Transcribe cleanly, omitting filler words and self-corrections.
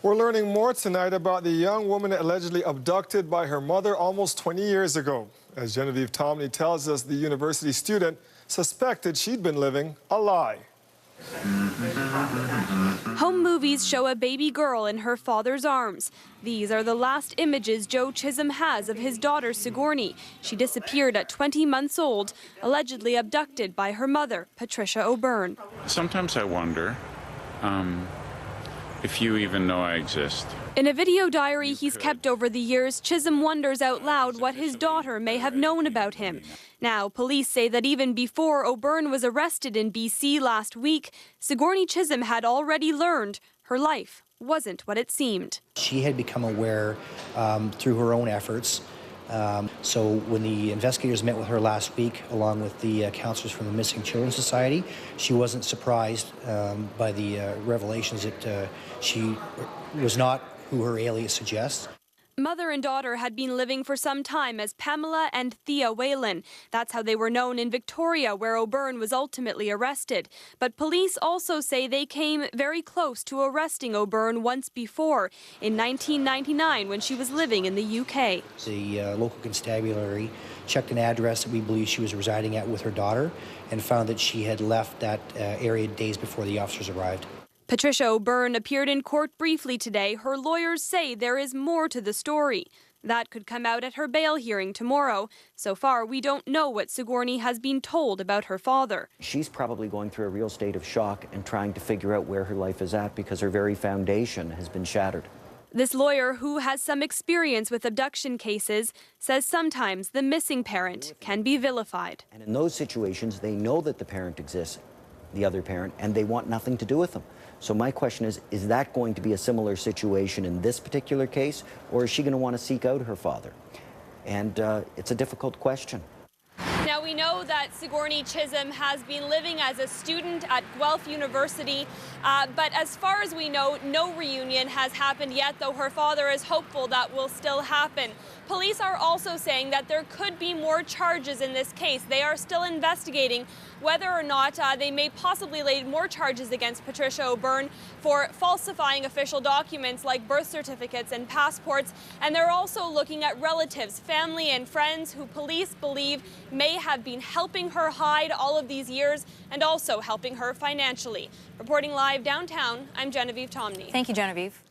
We're learning more tonight about the young woman allegedly abducted by her mother almost 20 years ago. As Genevieve Tomney tells us, the university student suspected she'd been living a lie. Home movies show a baby girl in her father's arms. These are the last images Joe Chisholm has of his daughter Sigourney. She disappeared at 20 months old, allegedly abducted by her mother, Patricia O'Byrne. Sometimes I wonder if you even know I exist. In a video diary he's kept over the years, Chisholm wonders out loud what his daughter may have known about him. Now, police say that even before O'Byrne was arrested in BC last week, Sigourney Chisholm had already learned her life wasn't what it seemed. She had become aware through her own efforts. So when the investigators met with her last week, along with the counselors from the Missing Children Society, she wasn't surprised by the revelations that she was not who her alias suggests. Mother and daughter had been living for some time as Pamela and Thea Whalen. That's how they were known in Victoria, where O'Byrne was ultimately arrested. But police also say they came very close to arresting O'Byrne once before, in 1999, when she was living in the UK. The local constabulary checked an address that we believe she was residing at with her daughter and found that she had left that area days before the officers arrived. Patricia O'Byrne appeared in court briefly today. Her lawyers say there is more to the story. That could come out at her bail hearing tomorrow. So far, we don't know what Sigourney has been told about her father. She's probably going through a real state of shock and trying to figure out where her life is at because her very foundation has been shattered. This lawyer, who has some experience with abduction cases, says sometimes the missing parent can be vilified. And in those situations, they know that the parent exists, the other parent, and they want nothing to do with them. So my question is that going to be a similar situation in this particular case, or is she going to want to seek out her father? And it's a difficult question. Now, we know that Sigourney Chisholm has been living as a student at Guelph University, but as far as we know, no reunion has happened yet, though her father is hopeful that will still happen. Police are also saying that there could be more charges in this case. They are still investigating whether or not they may possibly lay more charges against Patricia O'Byrne for falsifying official documents like birth certificates and passports. And they're also looking at relatives, family and friends who police believe may have been helping her hide all of these years and also helping her financially. Reporting live downtown, I'm Genevieve Tomney. Thank you, Genevieve.